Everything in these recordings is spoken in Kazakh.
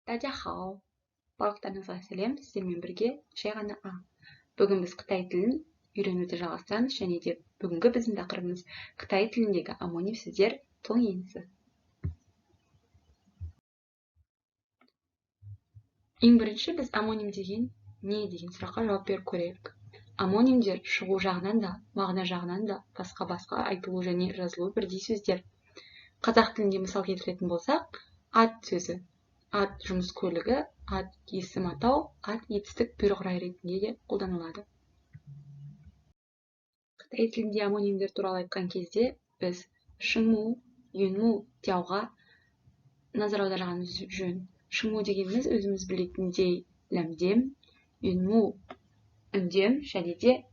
Дадяхао. Барлықтарыңызға сәлем, сіздермен бірге жай ғана А. Бүгін біз Қытай тілін үйренуді жалғастырамыз, және де бүгінгі біздің тақырыбымыз Қытай тіліндегі амоним сөздер тоңйинсі. Ең бірінші біз амоним деген не деген сұраққа жауап беріп көрейік. Амонимдер шығу жағынан да, мағына жағынан да басқа айтылу және жазылу бірдей сөздер. Қазақ тілінде мысал келтіретін болсақ, ат сөзі. Ат жұмыс көлігі, ат есім атау, ат етістік бұйрық-рай ретінде де қолданылады. Қытай тілінде амонимдер туралы айтқан кезде біз шыңму, юнму, тяуға назар аударғанымыз жөн. Шыңму дегеніміз өзіміз білетіндей ләмдем, юнму үндем және де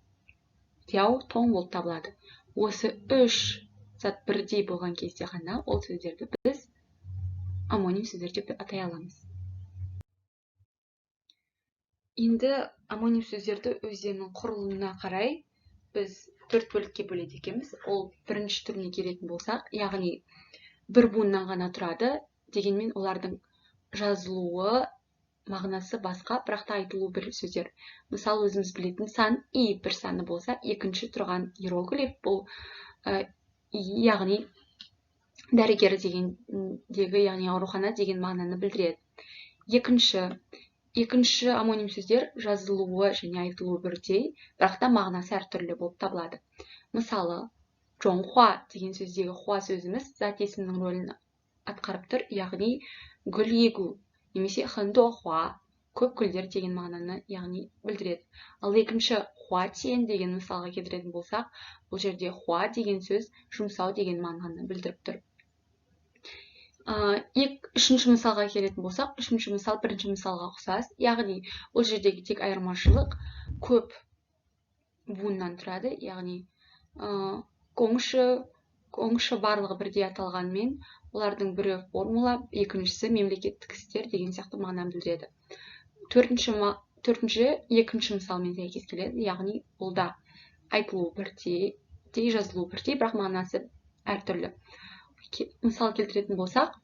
тяу тоң болып табылады. Осы үш зат бірдей болған кезде ғана ол сөздерді біз амоним сөздер деп атай аламыз. Енді амоним сөздерді өздерінің құрылымына қарай біз төрт бөлікке бөледі екенбіз. Ол бірінші түріне келетін болсақ, яғни бір буыннан ғана тұрады, дегенмен олардың жазылуы, мағынасы басқа, бірақ та айтылу бір сөздер. Мысалы, өзіміз білетін сан и бір саны болса, екінші тұрған иероглиф бұл яғни дәрігер дегендегі, яғни аурухана деген мағынаны білдіреді. Екінші амоним сөздер жазылуы және айтылуы бірдей, бірақ та мағынасы әртүрлі болып табылады. Мысалы, жоңхуа деген сөздегі хуа сөзіміз зат есімнің рөлін атқарып тұр, яғни гүл егу немесе хындохуа, көп гүлдер деген мағынаны яғни білдіреді. Ал екінші хуа тиен деген мысалға келтіретін болсақ, бұл жерде хуа деген сөз жұмсау деген мағынаны білдіріп тұр. Үшінші мысалға келетін болсақ, үшінші мысал бірінші мысалға ұқсас, яғни бұл жердегі тек айырмашылық көп буыннан тұрады, яғни коңшы барлығы бірдей аталғанмен, олардың бірі формула, екіншісі мемлекеттік істер деген сияқты мағынаны білдіреді. Екінші мысалмен сәйкес келеді, яғни бұлда айтылу бірдей, жазылу бірдей, бірақ мағынасы әртүрлі. Мысал келтіретін болсақ,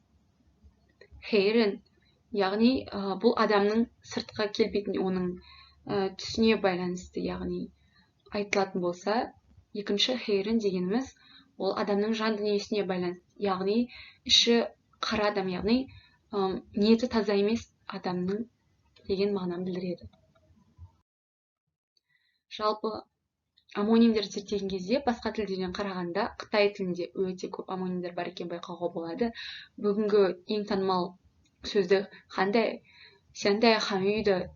хейрін, яғни бұл адамның сыртқа келбетіне, оның түсіне байланысты, яғни айтылатын болса, екінші хейрін дегеніміз ол адамның жан дүниесіне байланысты, яғни іші қара адам, яғни ниеті таза емес адамның деген мағынаны білдіреді. Жалпы амонимдер зерттеген кезде басқа тілдерден қарағанда Қытай тілінде өте көп амонимдер бар екен байқауға болады. Бүгінгі ең танымал сөзді қандай сяндай хамүйді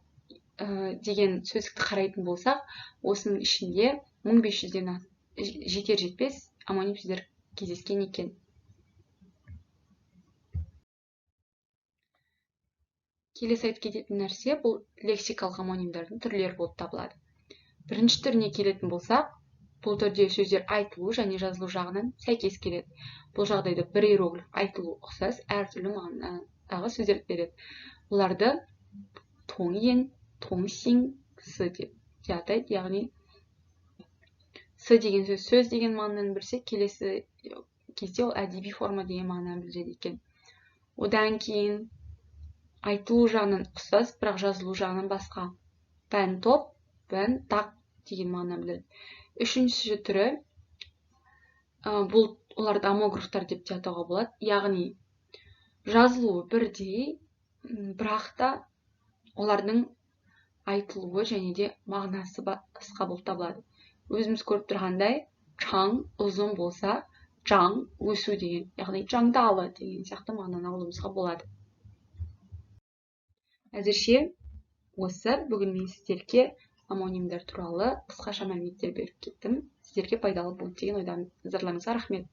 деген сөздікті қарайтын болсақ, осының ішінде 1500-ден жетер-жетпес амоним сөздер кездескен екен. Келесі айтып кететін нәрсе бұл лексикалық амонимдардың түрлері болып табылады. Бірінші түріне келетін болсақ, бұл түрде сөздер айтылу және жазылу жағынан сәйкес келеді. Бұл жағдайда бір иероглиф айтылу ұқсас әртүрлі мағынадағы сөздерді береді. Оларды тоңйин, тоңсин, сы деп атайды, яғни сы деген сөз деген мағынаны білсе, келесі кезде ол әдеби форма деген мағынаны білдіреді екен. Одан кейін айтылу жағынан ұқсас, бірақ жазылу жағынан басқа. Бән топ, бән тақ деген мағынаны білдіреді. Үшінші түрі, бұл оларды амографтар деп те атауға болады, яғни жазылуы бірдей, бірақ та олардың айтылуы және де мағынасы басқа болып табылады. Өзіміз көріп тұрғандай, чаң ұзын болса, жаң өсу деген, яғни жаңдалы деген сияқты мағынаны алуымызға болады. Әзірше осы бүгін мен сіздерге амонимдер туралы қысқаша мәліметтер беріп кеттім. Сіздерге пайдалы болды деген ойдамын. Назарларыңызға рахмет.